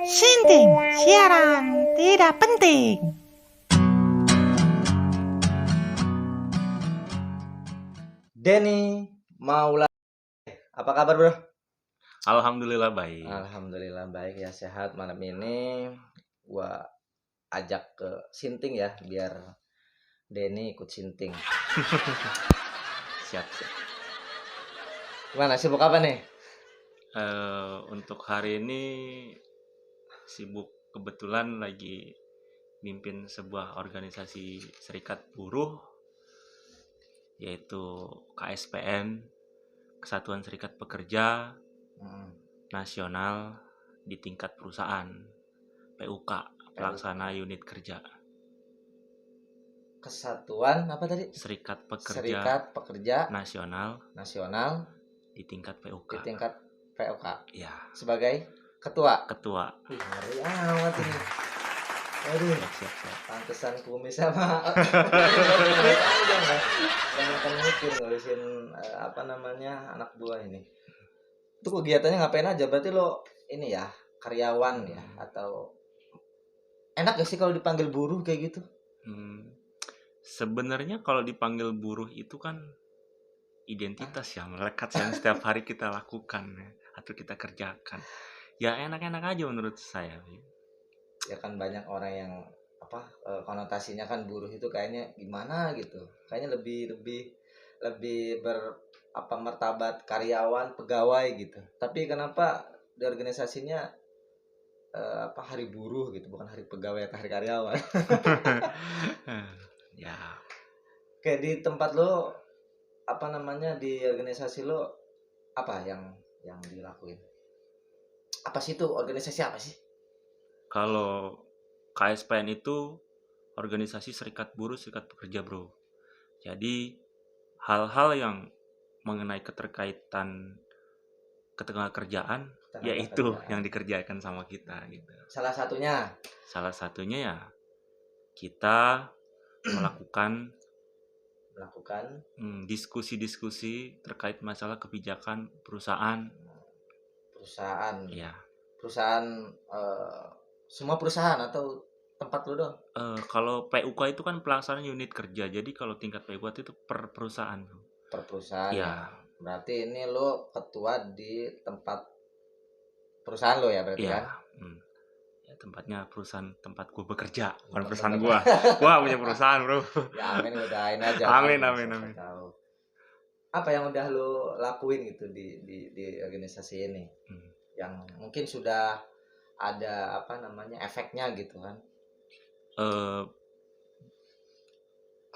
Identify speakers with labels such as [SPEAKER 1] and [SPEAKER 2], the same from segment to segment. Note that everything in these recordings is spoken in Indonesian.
[SPEAKER 1] Sinting, siaran tidak penting.
[SPEAKER 2] Denny Maula, apa kabar bro?
[SPEAKER 3] Alhamdulillah baik.
[SPEAKER 2] Alhamdulillah baik ya, sehat. Malam ini gua ajak ke Sinting ya, biar Denny ikut Sinting.
[SPEAKER 3] Siap.
[SPEAKER 2] Gimana, sibuk apa nih?
[SPEAKER 3] Untuk hari ini sibuk, kebetulan lagi mimpin sebuah organisasi serikat buruh, yaitu KSPN, Kesatuan Serikat Pekerja Nasional di tingkat perusahaan, PUK, Pelaksana Unit Kerja.
[SPEAKER 2] Kesatuan apa tadi?
[SPEAKER 3] Serikat
[SPEAKER 2] Pekerja
[SPEAKER 3] Nasional di tingkat PUK.
[SPEAKER 2] Di tingkat PUK.
[SPEAKER 3] Ya.
[SPEAKER 2] Sebagai ketua.
[SPEAKER 3] Wih,
[SPEAKER 2] ngeri amat ini. Aduh,
[SPEAKER 3] siap.
[SPEAKER 2] pantesan kumis sama jangan mikir ngurusin anak buah ini. Itu kegiatannya ngapain aja? Berarti lo ini ya, karyawan ya, atau enak gak sih kalau dipanggil buruh kayak gitu?
[SPEAKER 3] Sebenarnya kalau dipanggil buruh itu kan identitas yang melekat yang setiap hari kita lakukan ya, atau kita kerjakan. Ya enak-enak aja menurut saya.
[SPEAKER 2] Ya kan banyak orang yang konotasinya kan buruh itu kayaknya gimana gitu. Kayaknya lebih martabat karyawan, pegawai gitu. Tapi kenapa di organisasinya hari buruh gitu, bukan hari pegawai atau hari karyawan?
[SPEAKER 3] Ya.
[SPEAKER 2] Kayak di tempat lo di organisasi lo apa yang dilakuin? Apa sih itu organisasi apa sih?
[SPEAKER 3] Kalau KSPN itu organisasi serikat buruh, serikat pekerja bro. Jadi hal-hal yang mengenai keterkaitan ketenagakerjaan yaitu yang dikerjakan sama kita gitu.
[SPEAKER 2] Salah satunya
[SPEAKER 3] ya kita melakukan diskusi-diskusi terkait masalah kebijakan perusahaan.
[SPEAKER 2] Ya. Perusahaan semua perusahaan atau tempat lu dong?
[SPEAKER 3] Kalau PUK itu kan pelaksanaan unit kerja. Jadi kalau tingkat PUK itu per perusahaan.
[SPEAKER 2] Per perusahaan.
[SPEAKER 3] Ya.
[SPEAKER 2] Berarti ini lo ketua di tempat perusahaan lo ya berarti kan?
[SPEAKER 3] Ya, tempatnya perusahaan tempat gue bekerja, bukan perusahaan gue. Gue punya perusahaan bro.
[SPEAKER 2] Ya amin, udahin aja.
[SPEAKER 3] Amin.
[SPEAKER 2] Apa yang udah lo lakuin gitu di organisasi ini? Yang mungkin sudah ada efeknya gitu kan?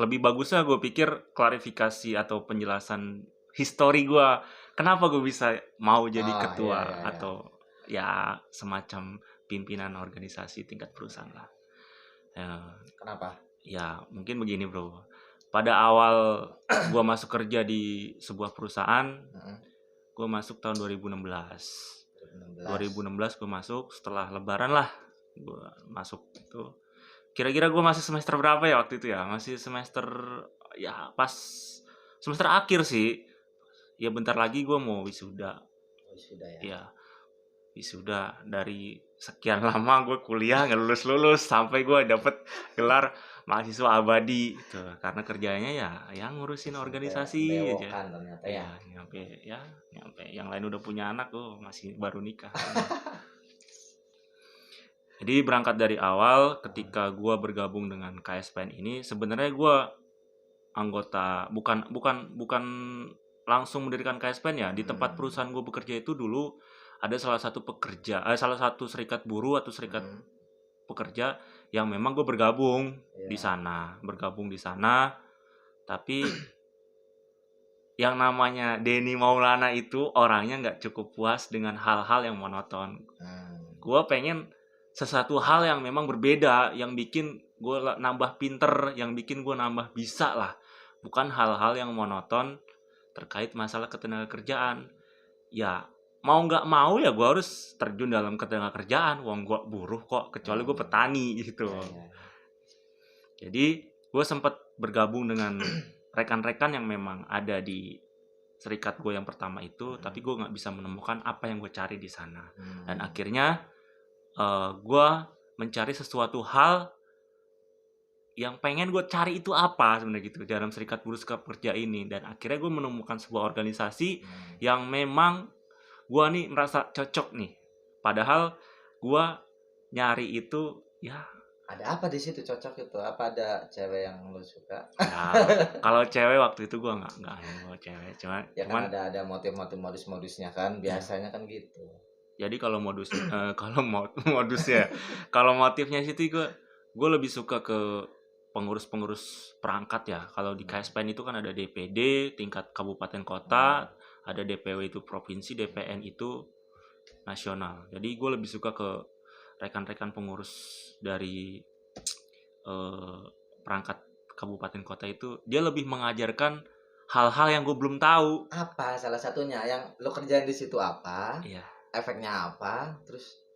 [SPEAKER 3] Lebih bagusnya gue pikir klarifikasi atau penjelasan histori gue, kenapa gue bisa mau jadi ketua atau ya semacam pimpinan organisasi tingkat perusahaan lah.
[SPEAKER 2] Kenapa?
[SPEAKER 3] Ya mungkin begini bro, pada awal gue masuk kerja di sebuah perusahaan, gue masuk tahun 2016 gue masuk setelah lebaran lah, gue masuk itu. Kira-kira gue masih semester berapa ya waktu itu ya? Masih semester ya pas semester akhir sih. Ya bentar lagi gue mau wisuda. Ya. Wisuda dari sekian lama gue kuliah nggak lulus sampai gue dapet gelar mahasiswa abadi gitu. Karena kerjanya ya ngurusin organisasi aja. Nyampe yang lain udah punya anak, gue masih baru nikah. Jadi berangkat dari awal ketika gue bergabung dengan KSPN ini, sebenarnya gue anggota bukan langsung mendirikan KSPN ya. Di tempat perusahaan gue bekerja itu dulu ada salah satu serikat buruh atau serikat pekerja yang memang gue bergabung di sana. Tapi yang namanya Denny Maulana itu orangnya nggak cukup puas dengan hal-hal yang monoton. Gue pengen sesuatu hal yang memang berbeda, yang bikin gue nambah pinter, yang bikin gue nambah bisa lah. Bukan hal-hal yang monoton terkait masalah ketenagakerjaan. Ya mau nggak mau ya gue harus terjun dalam ketenagakerjaan. Wong gue buruh kok, kecuali gue petani gitu. Jadi gue sempat bergabung dengan rekan-rekan yang memang ada di serikat gue yang pertama itu, tapi gue nggak bisa menemukan apa yang gue cari di sana. Dan akhirnya gue mencari sesuatu hal yang pengen gue cari itu apa sebenarnya gitu dalam Serikat Buruh Pekerja ini, dan akhirnya gue menemukan sebuah organisasi yang memang gue nih merasa cocok nih. Padahal gue nyari itu ya
[SPEAKER 2] Ada apa di situ cocok itu? Apa ada cewek yang lu suka?
[SPEAKER 3] kalau cewek waktu itu gue nggak mau cewek,
[SPEAKER 2] Ya
[SPEAKER 3] cuman
[SPEAKER 2] kan ada motif-motif modus-modusnya kan, biasanya kan gitu.
[SPEAKER 3] jadi kalau modus modusnya kalau motifnya situ gue lebih suka ke pengurus perangkat ya. Kalau di KSPN itu kan ada DPD tingkat kabupaten kota, ada DPW itu provinsi, DPN itu nasional. Jadi gue lebih suka ke rekan-rekan pengurus dari perangkat kabupaten kota itu. Dia lebih mengajarkan hal-hal yang gue belum tahu.
[SPEAKER 2] Apa salah satunya yang lu kerjain di situ apa?
[SPEAKER 3] Iya.
[SPEAKER 2] Efeknya apa? Terus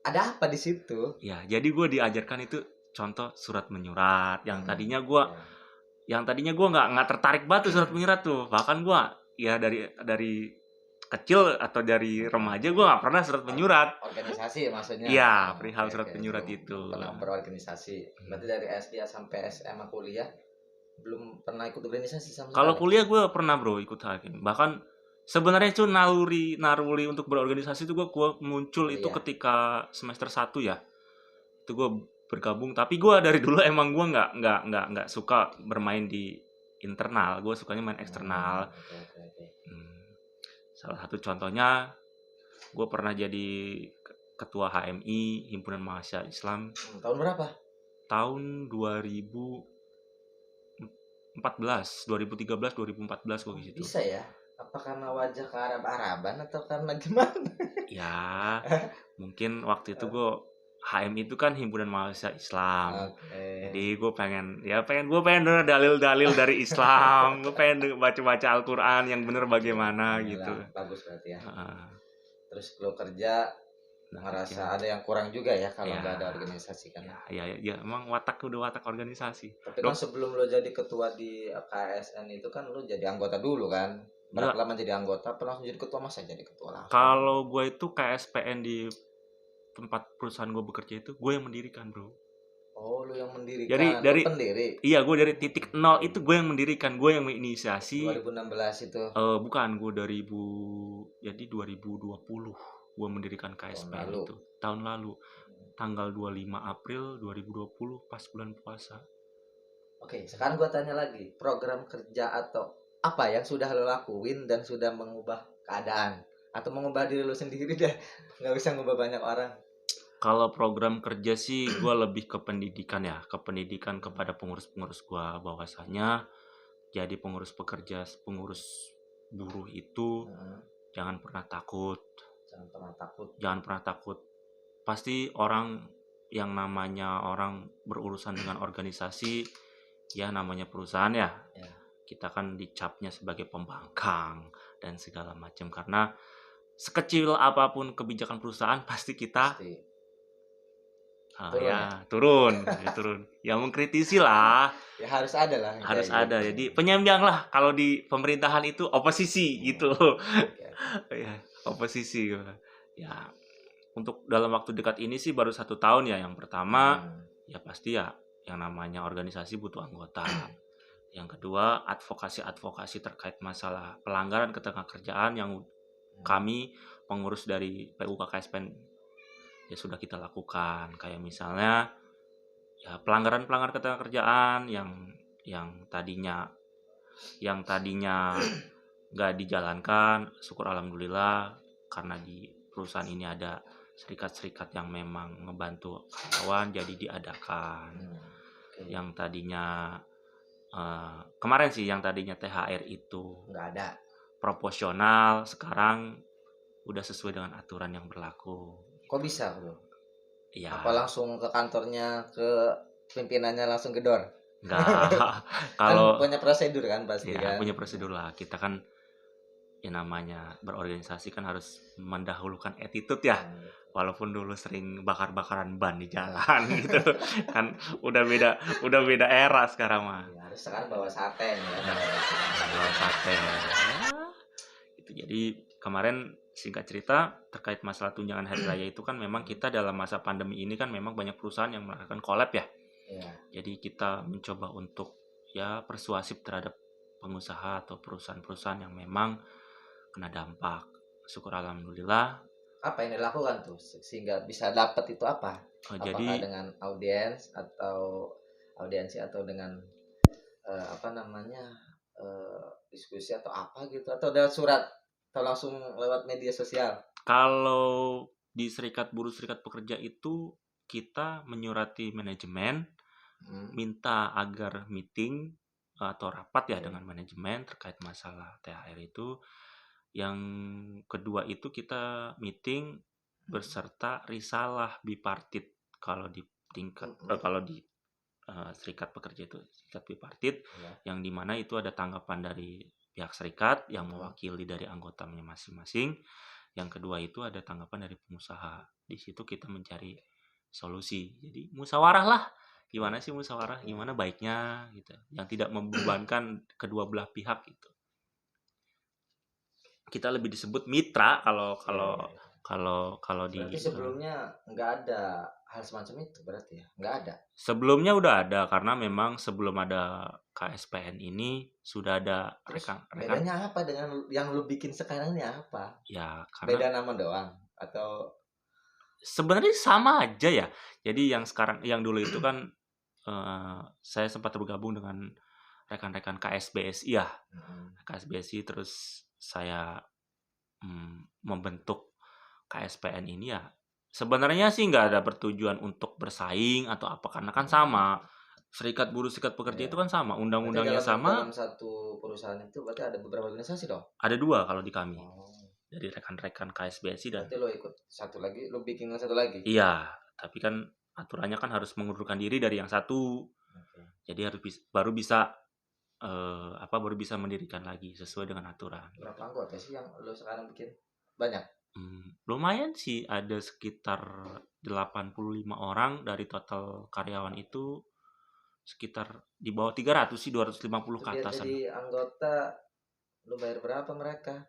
[SPEAKER 2] ada apa di situ?
[SPEAKER 3] Ya, jadi gue diajarkan itu contoh surat menyurat yang tadinya gue nggak tertarik banget tuh surat menyurat tuh. Bahkan gue ya dari kecil atau dari remaja gue nggak pernah surat menyurat.
[SPEAKER 2] Organisasi maksudnya?
[SPEAKER 3] Iya, perihal surat menyurat itu.
[SPEAKER 2] Pernah berorganisasi. Berarti dari SD sampai SMA kuliah belum pernah ikut organisasi sama sekali?
[SPEAKER 3] Kalau kuliah gue pernah bro ikut hakim. Bahkan sebenarnya itu naluri untuk berorganisasi itu gue muncul itu ketika semester 1 ya. Itu gue bergabung, tapi gue dari dulu emang gue nggak suka bermain di internal, gue sukanya main eksternal. Salah satu contohnya gue pernah jadi ketua HMI, Himpunan Mahasiswa Islam.
[SPEAKER 2] Tahun berapa?
[SPEAKER 3] Tahun 2013 2014 gue gitu.
[SPEAKER 2] Bisa ya? Apa karena wajah ke Arab-Araban atau karena gimana?
[SPEAKER 3] Ya mungkin waktu itu gue HMI itu kan Himpunan Mahasiswa Islam. Jadi gue pengen denger dalil-dalil dari Islam. Gue pengen baca Al-Quran yang bener bagaimana gitu.
[SPEAKER 2] Bagus berarti ya. Terus lo kerja ngerasa ada yang kurang juga ya kalau nggak ada organisasi kan?
[SPEAKER 3] Ya emang watak organisasi.
[SPEAKER 2] Tapi kan sebelum lo jadi ketua di KSN itu kan lo jadi anggota dulu kan? Berapa lama jadi anggota? Pernah langsung jadi ketua, masa jadi ketua langsung?
[SPEAKER 3] Kalau gue itu KSPN di tempat perusahaan gue bekerja itu gue yang mendirikan bro.
[SPEAKER 2] Oh, lu yang mendirikan?
[SPEAKER 3] Dari
[SPEAKER 2] pendiri?
[SPEAKER 3] Iya, gue dari titik nol itu gue yang mendirikan, gue yang menginisiasi.
[SPEAKER 2] 2016 itu?
[SPEAKER 3] Bukan, gue 2020 gue mendirikan KSPN itu tahun lalu, tanggal 25 April 2020 pas bulan puasa.
[SPEAKER 2] Oke, sekarang gue tanya lagi, program kerja atau apa yang sudah lo lakuin dan sudah mengubah keadaan atau mengubah diri lo sendiri deh, nggak bisa ngubah banyak orang?
[SPEAKER 3] Kalau program kerja sih gue lebih ke pendidikan ya, kepada pengurus-pengurus gue, bahwasanya jadi pengurus buruh itu jangan pernah takut. Pasti orang yang namanya orang berurusan dengan organisasi ya, namanya perusahaan ya. Kita kan dicapnya sebagai pembangkang dan segala macam, karena sekecil apapun kebijakan perusahaan pasti kita turun. Ya mengkritisi lah. Ya
[SPEAKER 2] harus ada lah.
[SPEAKER 3] Harus ada. Jadi penyeimbang lah. Kalau di pemerintahan itu oposisi gitu. Ya, oposisi. Ya untuk dalam waktu dekat ini sih baru 1 tahun ya. Yang pertama ya pasti ya yang namanya organisasi butuh anggota. Yang kedua advokasi terkait masalah pelanggaran ketenagakerjaan yang kami pengurus dari PUK KSPN ya sudah kita lakukan. Kayak misalnya ya pelanggaran ketenagakerjaan yang tadinya nggak dijalankan, syukur alhamdulillah karena di perusahaan ini ada serikat-serikat yang memang ngebantu karyawan, jadi diadakan. Yang tadinya kemarin sih yang tadinya THR itu
[SPEAKER 2] nggak ada,
[SPEAKER 3] proporsional, sekarang udah sesuai dengan aturan yang berlaku.
[SPEAKER 2] Kok bisa bro?
[SPEAKER 3] Ya.
[SPEAKER 2] Apa langsung ke kantornya, ke pimpinannya langsung gedor?
[SPEAKER 3] Enggak. Kalau
[SPEAKER 2] kan punya prosedur kan pasti
[SPEAKER 3] ya,
[SPEAKER 2] kan?
[SPEAKER 3] punya prosedur lah. Kita kan ya namanya berorganisasi kan harus mendahulukan attitude ya. Walaupun dulu sering bakar-bakaran ban di jalan gitu kan, udah beda era sekarang mah.
[SPEAKER 2] Ya, harus sekarang bawa sate ya.
[SPEAKER 3] Bawa sate. Ya. Itu jadi kemarin singkat cerita terkait masalah tunjangan hari raya itu kan memang kita dalam masa pandemi ini kan memang banyak perusahaan yang melakukan collab ya.
[SPEAKER 2] Iya.
[SPEAKER 3] Jadi kita mencoba untuk ya persuasif terhadap pengusaha atau perusahaan-perusahaan yang memang kena dampak. Syukur alhamdulillah.
[SPEAKER 2] Apa yang dilakukan tuh sehingga bisa dapat itu apa? Apakah
[SPEAKER 3] Jadi
[SPEAKER 2] dengan audiensi atau dengan apa namanya diskusi atau apa gitu atau ada surat atau langsung lewat media sosial?
[SPEAKER 3] kalau di Serikat Buruh Serikat Pekerja itu kita menyurati manajemen
[SPEAKER 2] Hmm.
[SPEAKER 3] minta agar meeting atau rapat ya
[SPEAKER 2] Oke.
[SPEAKER 3] dengan manajemen terkait masalah THR itu. Yang kedua itu kita meeting berserta risalah bipartit kalau di tingkat kalau di serikat pekerja itu serikat bipartit
[SPEAKER 2] Ya.
[SPEAKER 3] yang dimana itu ada tanggapan dari pihak serikat yang mewakili dari anggotanya masing-masing. Yang kedua itu ada tanggapan dari pengusaha. Di situ kita mencari solusi. Jadi musyawarah lah. Gimana sih musyawarah? Gimana baiknya gitu. Yang tidak membebankan kedua belah pihak gitu. Kita lebih disebut mitra kalau di
[SPEAKER 2] Berarti sebelumnya nggak ada hal semacam itu berarti ya? Nggak ada.
[SPEAKER 3] sebelumnya udah ada karena memang sebelum ada KSPN ini sudah ada
[SPEAKER 2] Terus
[SPEAKER 3] rekan-rekan
[SPEAKER 2] bedanya apa dengan yang lu bikin sekarang ini apa?
[SPEAKER 3] ya
[SPEAKER 2] Beda
[SPEAKER 3] karena
[SPEAKER 2] nama doang atau
[SPEAKER 3] sebenarnya sama aja ya. Jadi yang sekarang yang dulu itu kan saya sempat bergabung dengan rekan-rekan KSBSI ya. KSBSI terus saya membentuk KSPN ini ya. Sebenarnya sih nggak ada bertujuan untuk bersaing atau apa karena kan sama. Serikat Buruh Serikat Pekerja itu kan sama,
[SPEAKER 2] berarti
[SPEAKER 3] undang-undangnya
[SPEAKER 2] dalam
[SPEAKER 3] sama.
[SPEAKER 2] satu perusahaan itu berarti ada beberapa organisasi dong?
[SPEAKER 3] Ada dua kalau di kami.
[SPEAKER 2] Oh.
[SPEAKER 3] Dari rekan-rekan KSBSI dan
[SPEAKER 2] Berarti lo ikut satu lagi, lo bikin satu lagi?
[SPEAKER 3] iya, tapi kan aturannya kan harus mengundurkan diri dari yang satu. Jadi harus baru bisa baru bisa mendirikan lagi sesuai dengan aturan.
[SPEAKER 2] Berapa anggota sih yang lo sekarang bikin? Banyak?
[SPEAKER 3] Lumayan sih, ada sekitar 85 orang dari total karyawan itu sekitar di bawah 300 sih, 250 ke
[SPEAKER 2] Biar
[SPEAKER 3] atasan.
[SPEAKER 2] jadi anggota lo bayar berapa mereka?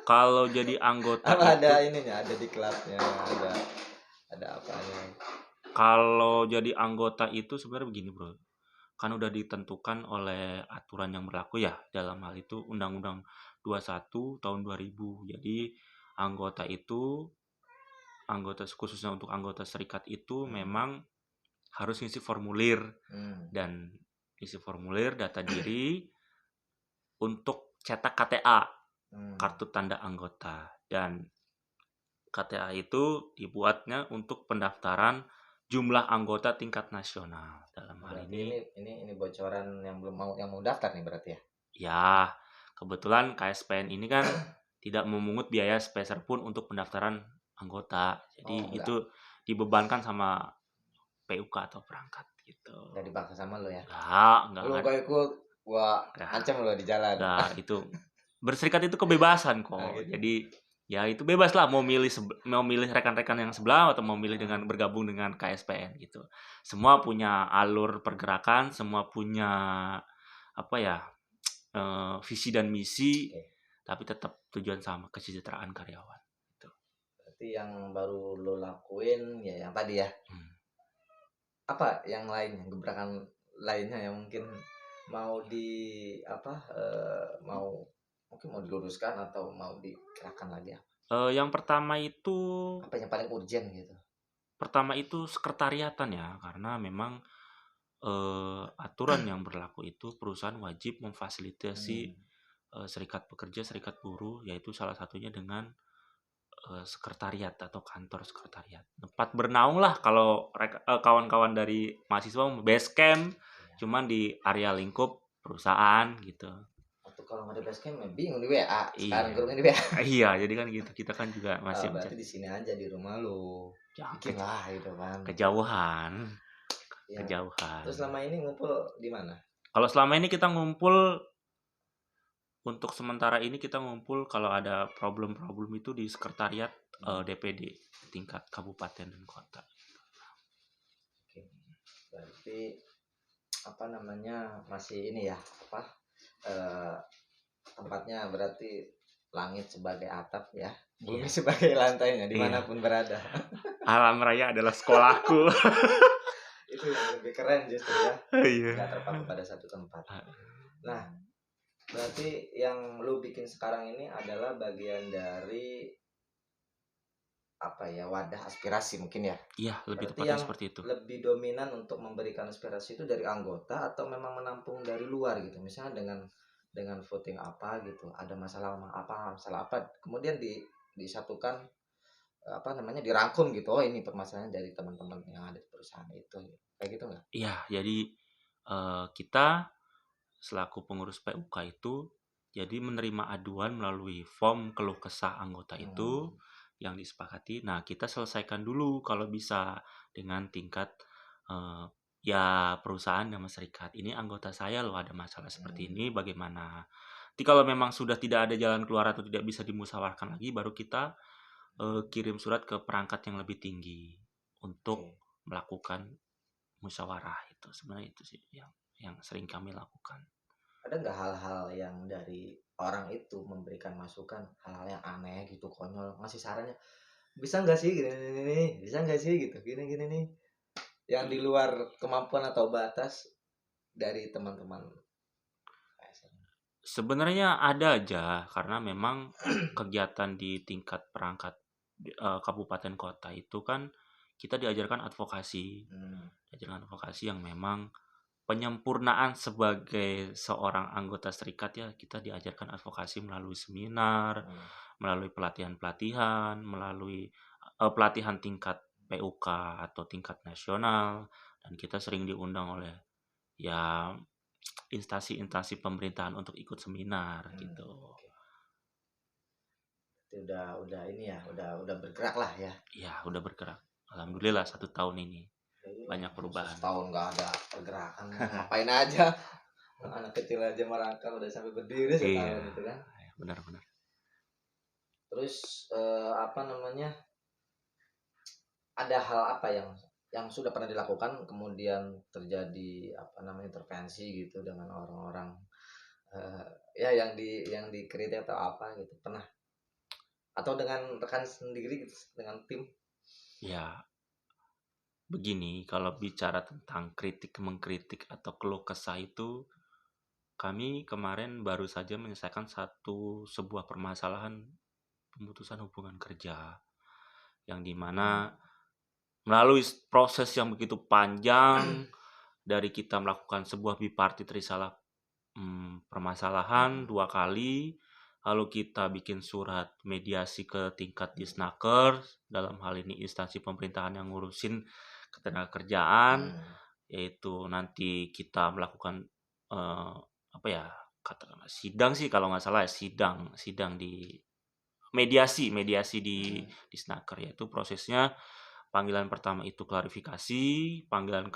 [SPEAKER 3] Kalau jadi anggota
[SPEAKER 2] Apa
[SPEAKER 3] itu,
[SPEAKER 2] ada ininya, ada di klubnya, ada apanya?
[SPEAKER 3] kalau jadi anggota itu sebenarnya begini bro, kan udah ditentukan oleh aturan yang berlaku ya, dalam hal itu Undang-Undang 21 tahun 2000. Jadi anggota khususnya untuk anggota serikat itu memang harus ngisi formulir dan isi formulir data diri untuk cetak KTA, kartu tanda anggota, dan KTA itu dibuatnya untuk pendaftaran jumlah anggota tingkat nasional. Dalam hal
[SPEAKER 2] Berarti ini bocoran yang belum mau daftar nih berarti ya?
[SPEAKER 3] ya kebetulan KSPN ini kan tidak memungut biaya sepeser pun untuk pendaftaran anggota. Jadi itu dibebankan sama PUK atau perangkat gitu.
[SPEAKER 2] Nggak dipaksa sama lo ya?
[SPEAKER 3] Enggak.
[SPEAKER 2] Lo gak ikut, gua ancam lo di jalan.
[SPEAKER 3] Enggak, itu berserikat itu kebebasan kok.
[SPEAKER 2] Nah, gitu.
[SPEAKER 3] Jadi ya itu bebas lah mau milih rekan-rekan yang sebelah atau mau milih dengan bergabung dengan KSPN gitu. Semua punya alur pergerakan, semua punya apa ya visi dan misi, tapi tetap tujuan sama, kesejahteraan karyawan. Gitu.
[SPEAKER 2] Berarti yang baru lo lakuin ya yang tadi ya. Apa yang lainnya, gebrakan lainnya yang mungkin mau mungkin mau diluruskan atau mau dikerahkan lagi apa?
[SPEAKER 3] Yang pertama itu
[SPEAKER 2] Apa yang paling urgent gitu?
[SPEAKER 3] Pertama itu sekretariatan ya, karena memang aturan yang berlaku itu perusahaan wajib memfasilitasi serikat pekerja, serikat buruh, yaitu salah satunya dengan sekretariat atau kantor sekretariat. Tempat bernaung lah kalau kawan-kawan dari mahasiswa base camp, cuman di area lingkup perusahaan gitu.
[SPEAKER 2] Atau kalau nggak ada base camp, bingung di WA. Sekarang
[SPEAKER 3] Iya.
[SPEAKER 2] grupnya di WA.
[SPEAKER 3] Iya, jadi kan gitu. Kita kan juga masih
[SPEAKER 2] Berarti di sini aja di rumah lo. Bikin lah gitu kan.
[SPEAKER 3] Kejauhan.
[SPEAKER 2] Ya.
[SPEAKER 3] Kejauhan.
[SPEAKER 2] Terus selama ini ngumpul di mana?
[SPEAKER 3] Kalau selama ini kita ngumpul, untuk sementara ini kita ngumpul kalau ada problem-problem itu di sekretariat DPD tingkat kabupaten dan kota.
[SPEAKER 2] Oke. Berarti masih ini ya tempatnya berarti langit sebagai atap ya, bumi
[SPEAKER 3] Iya.
[SPEAKER 2] sebagai lantainya
[SPEAKER 3] Iya.
[SPEAKER 2] dimanapun berada.
[SPEAKER 3] Alam raya adalah sekolahku.
[SPEAKER 2] Itu yang lebih keren justru ya,
[SPEAKER 3] Iya.
[SPEAKER 2] nggak terpaku pada satu tempat. Nah, berarti yang lu bikin sekarang ini adalah bagian dari apa ya, wadah aspirasi mungkin ya.
[SPEAKER 3] Iya, lebih
[SPEAKER 2] Berarti
[SPEAKER 3] tepatnya
[SPEAKER 2] yang
[SPEAKER 3] seperti itu.
[SPEAKER 2] lebih dominan untuk memberikan aspirasi itu dari anggota atau memang menampung dari luar gitu. Misalnya dengan voting apa gitu, ada masalah apa, kemudian disatukan apa namanya, dirangkum gitu. Oh, ini permasalahannya dari teman-teman yang ada di perusahaan itu. Kayak gitu nggak?
[SPEAKER 3] Iya, jadi kita selaku pengurus PUK itu jadi menerima aduan melalui form keluh kesah anggota itu yang disepakati. Nah, kita selesaikan dulu kalau bisa dengan tingkat eh, ya perusahaan dan serikat. Ini anggota saya loh ada masalah seperti ini, bagaimana? Jadi kalau memang sudah tidak ada jalan keluar atau tidak bisa dimusyawarahkan lagi, baru kita kirim surat ke perangkat yang lebih tinggi untuk
[SPEAKER 2] Oke.
[SPEAKER 3] melakukan musyawarah itu. Sebenarnya itu sih yang sering kami lakukan.
[SPEAKER 2] Ada nggak hal-hal yang dari orang itu memberikan masukan, hal-hal yang aneh gitu, konyol, ngasih sarannya, bisa nggak sih gini, bisa nggak sih gitu, gini nih, yang di luar kemampuan atau batas dari teman-teman ASN?
[SPEAKER 3] Sebenarnya ada aja karena memang kegiatan di tingkat perangkat kabupaten kota itu kan kita diajarkan advokasi. Diajarkan advokasi yang memang penyempurnaan sebagai seorang anggota serikat ya kita diajarkan advokasi melalui seminar, melalui pelatihan-pelatihan, melalui pelatihan tingkat PUK atau tingkat nasional dan kita sering diundang oleh ya instansi-instansi pemerintahan untuk ikut seminar gitu.
[SPEAKER 2] Oke. Itu udah ini ya, udah bergerak lah ya.
[SPEAKER 3] Ya udah bergerak. Alhamdulillah 1 tahun ini banyak perubahan.
[SPEAKER 2] Setahun nggak ada pergerakan, ngapain aja. Anak kecil aja merangkak udah sampai berdiri setahun itu kan.
[SPEAKER 3] Benar-benar.
[SPEAKER 2] Terus apa namanya, ada hal apa yang sudah pernah dilakukan kemudian terjadi apa namanya, intervensi gitu dengan orang-orang ya yang dikritik atau apa gitu, pernah? Atau dengan rekan sendiri gitu, dengan tim?
[SPEAKER 3] Ya, begini, kalau bicara tentang kritik, mengkritik atau keluh kesah itu, kami kemarin baru saja menyelesaikan sebuah permasalahan pemutusan hubungan kerja yang dimana melalui proses yang begitu panjang dari kita melakukan sebuah bipartit risalah permasalahan 2 kali, lalu kita bikin surat mediasi ke tingkat Disnaker, dalam hal ini instansi pemerintahan yang ngurusin ketenagakerjaan, yaitu nanti kita melakukan apa ya, katakanlah sidang sih kalau nggak salah ya, sidang di mediasi di Disnaker, yaitu prosesnya panggilan pertama itu klarifikasi, panggilan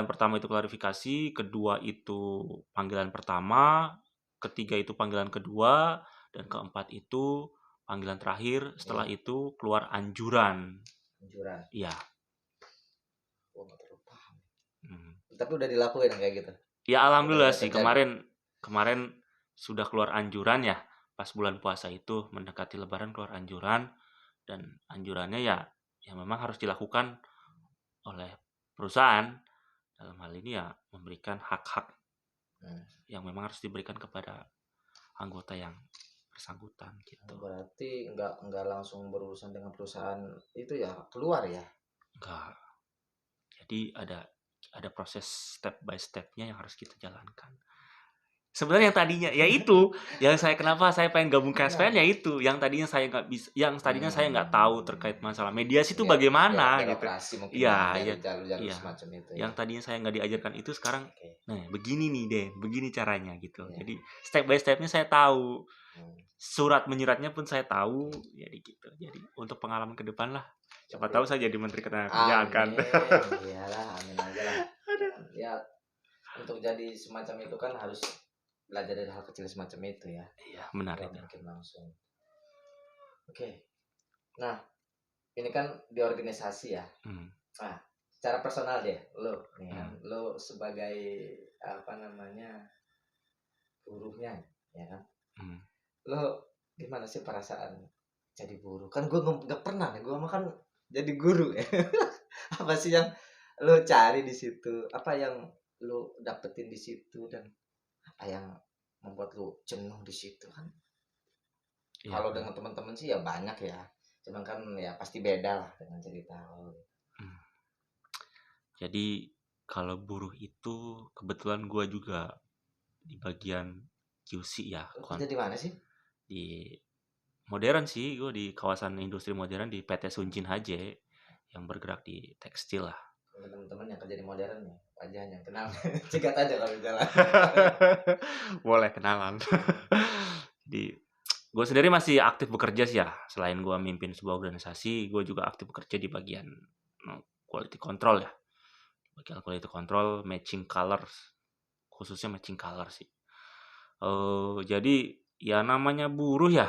[SPEAKER 3] pertama itu klarifikasi, kedua itu panggilan pertama, ketiga itu panggilan kedua, dan keempat itu panggilan terakhir. Setelah itu keluar anjuran.
[SPEAKER 2] Anjuran.
[SPEAKER 3] Iya.
[SPEAKER 2] Oh, nggak terlalu paham. Tapi udah dilakuin kayak gitu.
[SPEAKER 3] Ya alhamdulillah
[SPEAKER 2] Udah
[SPEAKER 3] sih
[SPEAKER 2] terjadi.
[SPEAKER 3] kemarin sudah keluar anjuran ya, pas bulan puasa itu mendekati lebaran keluar anjuran, dan anjurannya ya memang harus dilakukan oleh perusahaan, dalam hal ini ya memberikan hak-hak yang memang harus diberikan kepada anggota yang bersangkutan gitu.
[SPEAKER 2] Berarti nggak langsung berurusan dengan perusahaan itu ya, keluar ya?
[SPEAKER 3] Enggak. Jadi ada proses step by stepnya yang harus kita jalankan. Sebenarnya yang tadinya ya itu yang kenapa saya pengen gabung ke SPN ya itu yang tadinya saya nggak bisa, yang tadinya saya nggak tahu terkait masalah mediasi itu bagaimana gitu. Iya,
[SPEAKER 2] dari
[SPEAKER 3] iya,
[SPEAKER 2] jalur-jalur
[SPEAKER 3] iya.
[SPEAKER 2] semacam itu ya.
[SPEAKER 3] Yang tadinya saya nggak diajarkan itu sekarang, nah begini nih deh, begini caranya gitu.
[SPEAKER 2] Iya.
[SPEAKER 3] Jadi step by stepnya saya tahu, surat menyuratnya pun saya tahu, jadi gitu. Jadi untuk pengalaman ke depan lah, siapa tahu saya jadi menteri ketenagakerjaan kan.
[SPEAKER 2] Iyalah, amin aja lah. Ya, untuk jadi semacam itu kan harus belajar dari hal kecil semacam itu ya.
[SPEAKER 3] Iya, benar
[SPEAKER 2] Nggak
[SPEAKER 3] itu.
[SPEAKER 2] mungkin langsung. Oke. Nah, ini kan di organisasi ya. Nah, secara personal deh, lo nih kan, lo sebagai apa namanya, buruhnya, ya kan,
[SPEAKER 3] Hmm.
[SPEAKER 2] Lo gimana sih perasaan jadi guru? Kan gue nggak pernah nih, gue makan jadi guru ya. Apa sih yang lo cari di situ? Apa yang lo dapetin di situ dan apa yang membuat lo jenuh di situ kan?
[SPEAKER 3] Iya
[SPEAKER 2] Kalau
[SPEAKER 3] kan.
[SPEAKER 2] dengan teman-teman sih ya banyak ya. Cuman kan ya pasti beda lah dengan cerita lo.
[SPEAKER 3] Hmm. Jadi kalau buruh itu kebetulan gue juga di bagian QC ya,
[SPEAKER 2] Lo kerja di mana sih?
[SPEAKER 3] di modern sih, gue di kawasan industri modern di PT Sunjin Haje yang bergerak di tekstil lah.
[SPEAKER 2] Untuk teman-teman yang kerja di modern ya, wajahnya kenal. Cegat aja kalau jalan.
[SPEAKER 3] Boleh kenalan. Jadi gue sendiri masih aktif bekerja sih ya. Selain gue mimpin sebuah organisasi, gue juga aktif bekerja di bagian quality control ya. Bagian quality control, matching colors, khususnya matching color sih. Jadi ya namanya buruh ya.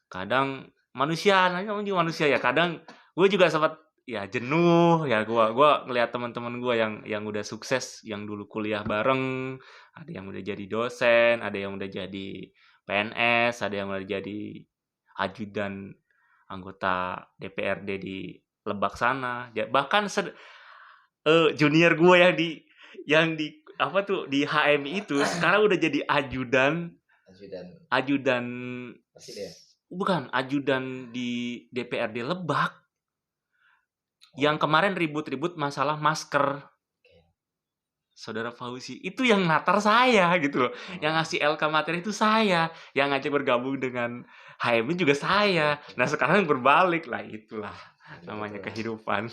[SPEAKER 3] Kadang manusia, namanya juga manusia ya. Kadang gue juga sempat ya jenuh ya, gua ngelihat teman-teman gue yang udah sukses, yang dulu kuliah bareng, ada yang udah jadi dosen, ada yang udah jadi PNS, ada yang udah jadi ajudan anggota DPRD di Lebak sana. Ya, bahkan junior gue yang di apa tuh di HMI itu sekarang udah jadi
[SPEAKER 2] Ajudan
[SPEAKER 3] ajudan
[SPEAKER 2] presiden.
[SPEAKER 3] bukan ajudan di DPRD Lebak yang kemarin ribut-ribut masalah masker. Saudara Fauzi itu yang natar saya gitu loh, yang ngasih LK materi itu saya, yang ngajak bergabung dengan HMI juga saya. Nah sekarang berbalik lah, itulah namanya kehidupan.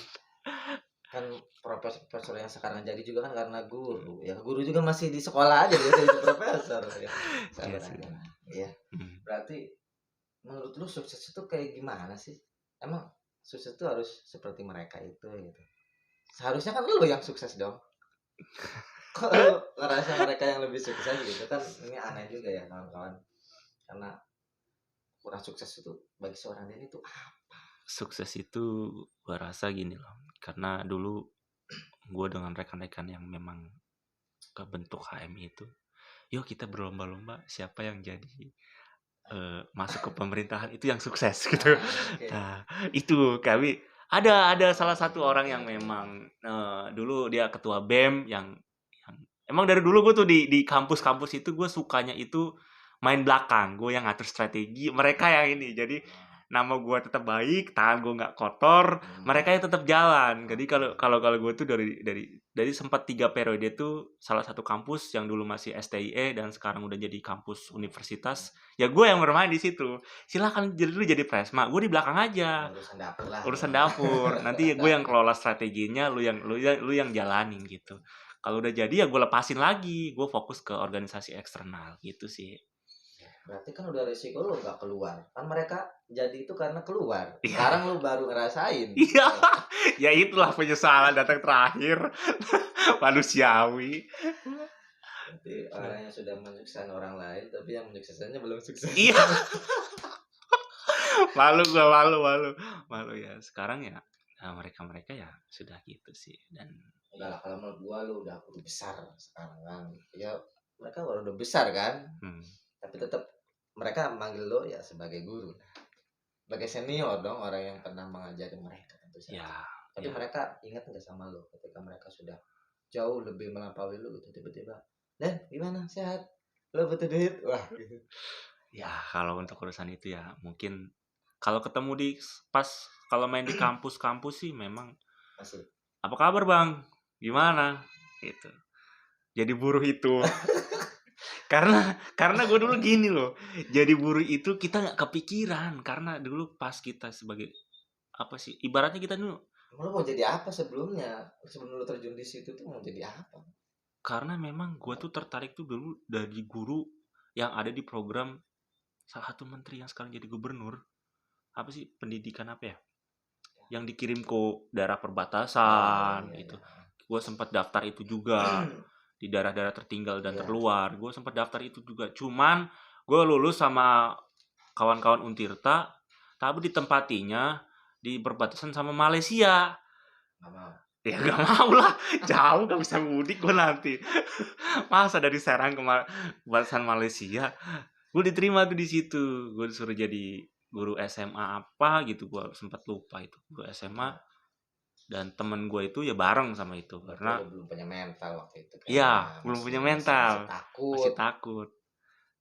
[SPEAKER 2] Kan profesor yang sekarang jadi juga kan karena guru ya, guru juga masih di sekolah aja dia jadi profesor ya.
[SPEAKER 3] Iya
[SPEAKER 2] Sabar
[SPEAKER 3] sih.
[SPEAKER 2] aja lah. Iya. Berarti menurut lu sukses itu kayak gimana sih? Emang sukses itu harus seperti mereka itu gitu? Seharusnya kan lu yang sukses dong. Kok lu ngerasa mereka yang lebih sukses gitu kan? Ini aneh juga ya kawan-kawan. Karena kurang sukses itu bagi seorang Denny itu
[SPEAKER 3] Sukses itu gue rasa gini loh, karena dulu gue dengan rekan-rekan yang memang kebentuk HMI itu, yuk kita berlomba-lomba siapa yang jadi masuk ke pemerintahan itu yang sukses gitu.
[SPEAKER 2] okay.
[SPEAKER 3] Nah itu kami ada salah satu orang yang memang dulu dia ketua BEM yang emang dari dulu gue tuh di kampus-kampus itu gue sukanya itu main belakang, gue yang ngatur strategi, mereka yang ini. Jadi nama gue tetap baik, tangan gue nggak kotor, mereka yang tetap jalan. Jadi kalau gue tuh dari sempat 3 periode tuh salah satu kampus yang dulu masih STIE dan sekarang udah jadi kampus universitas, ya gue yang bermain di situ. Silakan dulu jadi presma, gue di belakang aja.
[SPEAKER 2] Urusan dapur lah.
[SPEAKER 3] Urusan dapur. Nanti gue yang kelola strateginya, lu yang jalanin gitu. Kalau udah jadi ya gue lepasin lagi, gue fokus ke organisasi eksternal gitu sih.
[SPEAKER 2] Berarti kan udah resiko lu gak keluar. Kan mereka jadi itu karena keluar.
[SPEAKER 3] Iya.
[SPEAKER 2] Sekarang lu baru ngerasain.
[SPEAKER 3] Iya. Ya itulah penyesalan datang terakhir. Manusiawi.
[SPEAKER 2] Berarti orang yang sudah menyukseskan orang lain, tapi yang menyukseskannya belum sukses.
[SPEAKER 3] Iya. Malu ya. Sekarang ya mereka ya sudah gitu sih. Dan
[SPEAKER 2] udahlah, kalau menurut gua lu udah guru besar sekarang kan. Ya mereka udah besar kan. Tapi tetap mereka manggil lo ya sebagai guru, sebagai senior dong, orang yang pernah mengajari mereka tentu saja.
[SPEAKER 3] Ya,
[SPEAKER 2] tapi mereka ingat nggak sama lo ketika mereka sudah jauh lebih melampaui lo gitu, tiba-tiba, Dan gimana sehat? Lo butuh duit? Wah gitu.
[SPEAKER 3] Ya kalau untuk urusan itu ya mungkin kalau ketemu kalau main di kampus-kampus sih memang
[SPEAKER 2] masih.
[SPEAKER 3] Apa kabar bang? Gimana? Gitu. Jadi buruh itu. karena gue dulu gini loh, jadi buruh itu kita nggak kepikiran karena dulu pas kita sebagai apa sih ibaratnya kita dulu
[SPEAKER 2] lo mau jadi apa sebelum lo terjun di situ tuh mau jadi apa?
[SPEAKER 3] Karena memang gue tuh tertarik tuh dulu dari guru yang ada di program salah satu menteri yang sekarang jadi gubernur, apa sih pendidikan apa ya yang dikirim ke daerah perbatasan gitu. Gue sempat daftar itu juga di daerah-daerah tertinggal dan terluar. Gue sempat daftar itu juga. Cuman gue lulus sama kawan-kawan Untirta, tapi ditempatinya di perbatasan sama Malaysia.
[SPEAKER 2] Gak mau.
[SPEAKER 3] Ya gak mau lah, jauh gak bisa mudik gue nanti. Masa dari Serang ke perbatasan Malaysia. Gue diterima tuh di situ. Gue disuruh jadi guru SMA apa gitu. Gue sempat lupa itu guru SMA. Dan temen gue itu ya bareng sama itu
[SPEAKER 2] Berarti
[SPEAKER 3] karena
[SPEAKER 2] lo belum punya mental waktu itu
[SPEAKER 3] ya
[SPEAKER 2] kayaknya.
[SPEAKER 3] belum punya
[SPEAKER 2] Masih
[SPEAKER 3] mental,
[SPEAKER 2] takut.
[SPEAKER 3] masih takut.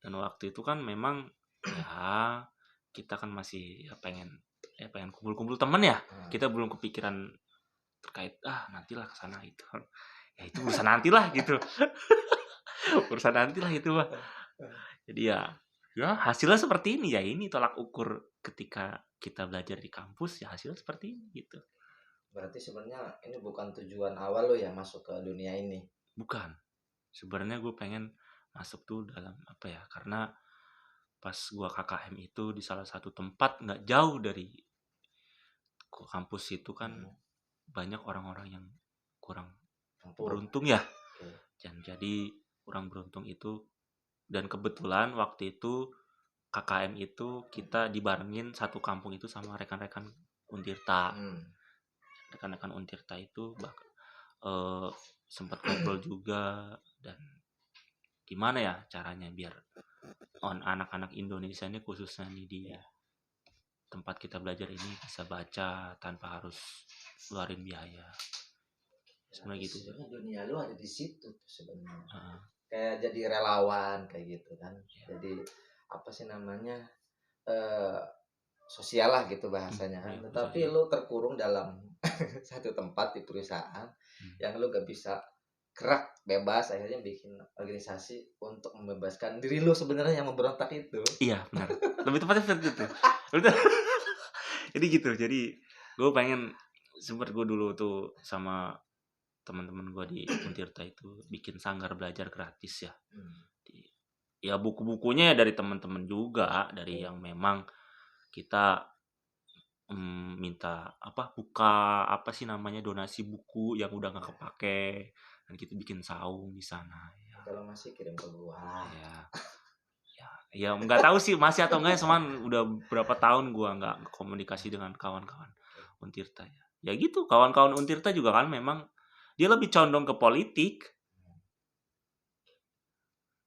[SPEAKER 3] Dan waktu itu kan memang ya kita kan masih pengen kumpul-kumpul temen ya. Kita belum kepikiran terkait nantilah kesana itu. Ya itu urusan nantilah gitu. Urusan nantilah itu mah. Jadi ya hasilnya seperti ini ya, ini tolak ukur ketika kita belajar di kampus ya hasilnya seperti ini gitu.
[SPEAKER 2] Berarti sebenarnya ini bukan tujuan awal lo ya masuk ke dunia ini.
[SPEAKER 3] Bukan. Sebenarnya gue pengen masuk tuh dalam apa ya, karena pas gue KKM itu di salah satu tempat nggak jauh dari kampus itu kan banyak orang-orang yang kurang beruntung ya. Dan jadi kurang beruntung itu, dan kebetulan waktu itu KKM itu kita dibarengin satu kampung itu sama rekan-rekan Untirta. Rekan-rekan Untirta itu sempat ngobrol juga, dan gimana ya caranya biar anak-anak Indonesia ini khususnya nih di tempat kita belajar ini bisa baca tanpa harus keluarin biaya. Sebenarnya gitu.
[SPEAKER 2] Sebenarnya dunia lu ada di situ tuh sebenarnya. Kayak jadi relawan kayak gitu kan. Jadi apa sih namanya? Sosial lah gitu bahasanya kan. Tetapi lu terkurung dalam satu tempat di perusahaan yang lu gak bisa gerak bebas, akhirnya bikin organisasi untuk membebaskan diri lu sebenarnya yang memberontak itu. Iya
[SPEAKER 3] benar, lebih tepatnya seperti itu. Jadi gitu, jadi gue pengen, sempat gue dulu tuh sama teman-teman gue di Untirta itu bikin sanggar belajar gratis ya. Ya buku-bukunya dari teman-teman juga, dari yang memang kita minta buka donasi buku yang udah nggak kepake, dan kita bikin saung di sana ya.
[SPEAKER 2] Kalau masih kirim ke gua
[SPEAKER 3] ya nggak tahu sih masih atau enggak, cuman udah berapa tahun gua nggak komunikasi dengan kawan-kawan Untirta ya gitu. Kawan-kawan Untirta juga kan memang dia lebih condong ke politik.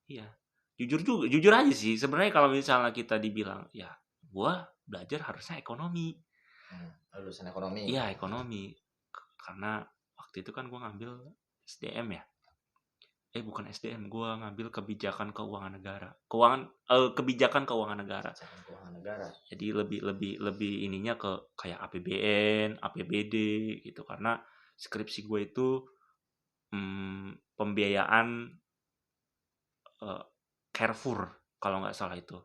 [SPEAKER 3] Iya, jujur aja sih sebenarnya kalau misalnya kita dibilang ya gua belajar harusnya ekonomi.
[SPEAKER 2] Lulusan ekonomi.
[SPEAKER 3] Iya, ekonomi. Karena waktu itu kan gue ngambil SDM ya. Bukan SDM, gue ngambil kebijakan keuangan negara. Kebijakan keuangan negara. Jadi lebih ininya ke kayak APBN, APBD gitu. Karena skripsi gue itu pembiayaan Carrefour kalau nggak salah itu.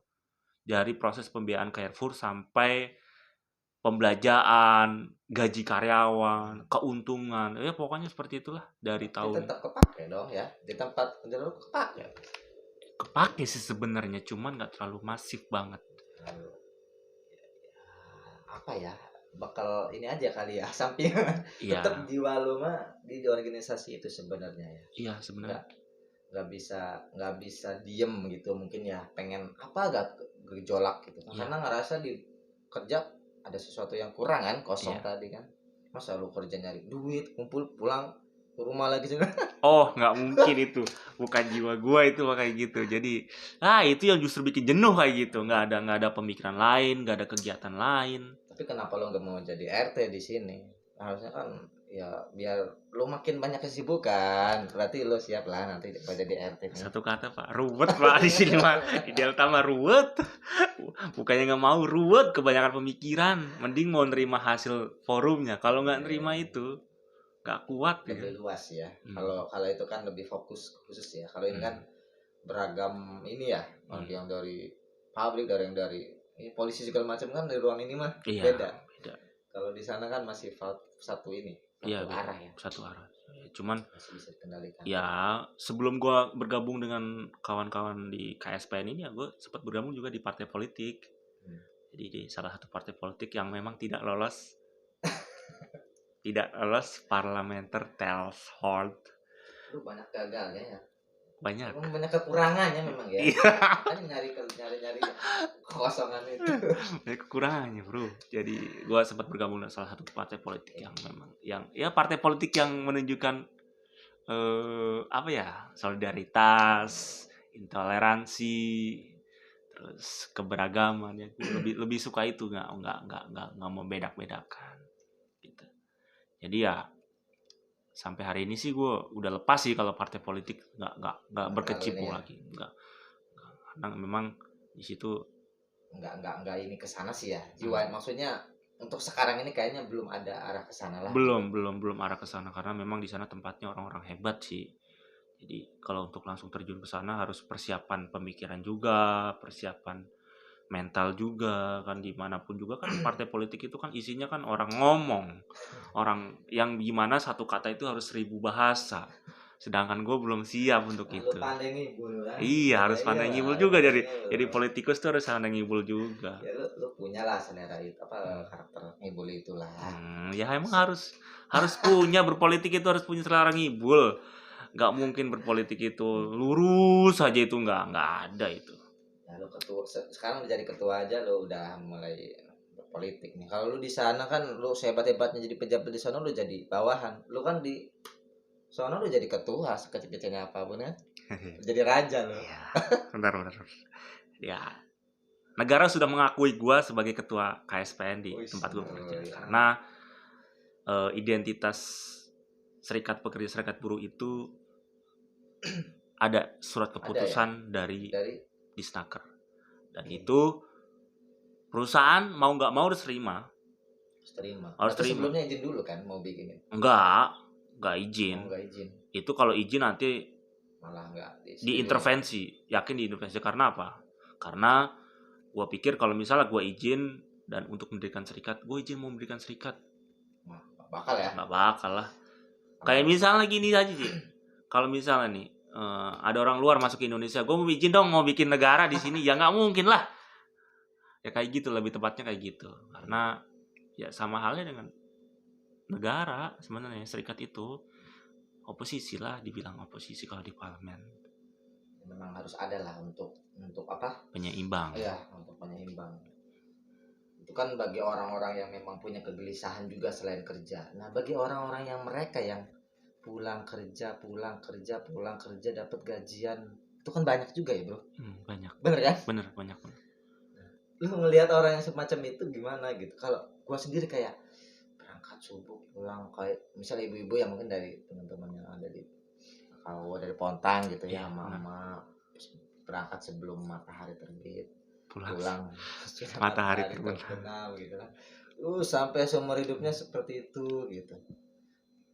[SPEAKER 3] Dari proses pembiayaan Carrefour sampai pembelanjaan, gaji karyawan, keuntungan, ya pokoknya seperti itulah dari tahun.
[SPEAKER 2] Tetap kepake dong ya di tempat kerja lu kepake.
[SPEAKER 3] Kepake sih sebenarnya, cuman nggak terlalu masif banget.
[SPEAKER 2] Apa ya? Bakal ini aja kali ya sampingan. Tetap jiwa lu mah di organisasi itu sebenarnya ya.
[SPEAKER 3] Iya sebenarnya.
[SPEAKER 2] Nggak bisa diem gitu mungkin ya, pengen agak gejolak gitu karena ngerasa di kerja ada sesuatu yang kurang kan, kosong tadi kan. Masa lu kerja nyari duit, kumpul pulang ke rumah lagi sih.
[SPEAKER 3] Nggak mungkin itu, bukan jiwa gua itu kayak gitu. Jadi itu yang justru bikin jenuh kayak gitu, nggak ada pemikiran lain, nggak ada kegiatan lain.
[SPEAKER 2] Tapi kenapa lo nggak mau jadi RT di sini? Harusnya kan ya biar lo makin banyak kesibukan, berarti lo siap lah nanti jadi RT.
[SPEAKER 3] Satu kata Pak, ruwet Pak di sini mah. Di Delta mah ruwet. Bukannya nggak mau, ruwet, kebanyakan pemikiran. Mending mau nerima hasil forumnya. Kalau nggak nerima itu nggak kuat.
[SPEAKER 2] Lebih luas ya. Kalau itu kan lebih khusus ya. Kalau ini kan beragam ini ya. Yang dari pabrik, dari polisi segala macam kan di ruang ini mah beda. Kalau di sana kan masih satu ini. Arah ya.
[SPEAKER 3] Satu arah. Cuman
[SPEAKER 2] masih bisa dikendalikan.
[SPEAKER 3] Ya sebelum gue bergabung dengan kawan-kawan di KSPN ini ya gue sempat bergabung juga di partai politik. Jadi di salah satu partai politik yang memang tidak lolos parliamentary threshold.
[SPEAKER 2] Lu banyak gagalnya ya.
[SPEAKER 3] Banyak
[SPEAKER 2] kekurangannya memang ya. Kan nyari kekosongan itu.
[SPEAKER 3] Banyak kekurangannya bro. Jadi gue sempat bergabung dengan salah satu partai politik yang memang partai politik yang menunjukkan solidaritas, intoleransi, terus keberagaman ya. Gue lebih suka itu, nggak mau bedakan gitu. Jadi ya sampai hari ini sih gue udah lepas sih kalau partai politik, nggak
[SPEAKER 2] Nggak terlalu
[SPEAKER 3] berkecimpung
[SPEAKER 2] ini ya.
[SPEAKER 3] lagi, karena memang di situ
[SPEAKER 2] Nggak ini ke sana sih ya. Jiwa maksudnya untuk sekarang ini kayaknya belum ada arah ke sana lah.
[SPEAKER 3] belum arah ke sana, karena memang di sana tempatnya orang-orang hebat sih. Jadi kalau untuk langsung terjun ke sana harus persiapan pemikiran juga, persiapan mental juga kan, dimanapun juga kan partai politik itu kan isinya kan orang ngomong, orang yang gimana satu kata itu harus 1000 bahasa, sedangkan gue belum siap untuk
[SPEAKER 2] Lu
[SPEAKER 3] itu.
[SPEAKER 2] pandai ngibul kan.
[SPEAKER 3] Iya, harus pandai
[SPEAKER 2] Iya,
[SPEAKER 3] ngibul
[SPEAKER 2] harus
[SPEAKER 3] juga,
[SPEAKER 2] pandai
[SPEAKER 3] jadi
[SPEAKER 2] ngibul.
[SPEAKER 3] politikus tuh harus pandai ngibul juga.
[SPEAKER 2] Ya lu punya lah selera itu karakter ngibul itulah.
[SPEAKER 3] Ya emang harus punya, berpolitik itu harus punya selera ngibul. Nggak mungkin berpolitik itu lurus aja, itu nggak ada itu.
[SPEAKER 2] Ya lu ketua sekarang udah jadi ketua aja lu udah mulai berpolitik nih. Kalau lu di sana kan lu sehebat-hebatnya jadi pejabat di sana, lu jadi bawahan. Lu kan di sana lu jadi ketua sekecil-kecilnya apapun ya. Jadi raja lu.
[SPEAKER 3] Iya, bentar. Ya, negara sudah mengakui gue sebagai ketua KSPN di
[SPEAKER 2] Wih,
[SPEAKER 3] tempat gue bekerja,
[SPEAKER 2] iya.
[SPEAKER 3] karena identitas Serikat Pekerja Serikat Buruh itu ada surat keputusan dari Disnaker, dan itu perusahaan mau nggak mau harus terima. Harus terima.
[SPEAKER 2] Sebelumnya izin dulu kan mau bikin itu.
[SPEAKER 3] Nggak izin.
[SPEAKER 2] Nggak izin.
[SPEAKER 3] Itu kalau izin nanti
[SPEAKER 2] Malah nggak
[SPEAKER 3] diintervensi. Yakin diintervensi, karena apa? Karena gue pikir kalau misalnya gue izin dan untuk mendirikan serikat, gue izin mau mendirikan serikat,
[SPEAKER 2] nggak bakal ya.
[SPEAKER 3] nggak bakal lah. Kayak misalnya gini aja sih, kalau misalnya nih ada orang luar masuk ke Indonesia, gue mau izin dong mau bikin negara di sini, ya nggak mungkin lah. Ya kayak gitu, lebih tepatnya kayak gitu. Karena ya sama halnya dengan negara sebenarnya, serikat itu oposisi lah, dibilang oposisi kalau di parlemen.
[SPEAKER 2] Memang harus ada lah untuk apa?
[SPEAKER 3] Penyeimbang.
[SPEAKER 2] Iya, untuk penyeimbang. Itu kan bagi orang-orang yang memang punya kegelisahan juga selain kerja. Nah, bagi orang-orang yang mereka yang pulang kerja dapat gajian, itu kan banyak juga ya, Bro.
[SPEAKER 3] Banyak.
[SPEAKER 2] Bener kan?
[SPEAKER 3] Bener, banyak.
[SPEAKER 2] Lu ngelihat orang yang semacam itu gimana gitu? Kalau gua sendiri kayak berangkat subuh pulang, kayak misalnya ibu-ibu yang mungkin dari teman-teman yang ada di kalau dari Pontang gitu ya, mama berangkat sebelum matahari terbit, pulang
[SPEAKER 3] matahari terbenam
[SPEAKER 2] gitu kan. Sampai seumur hidupnya seperti itu gitu.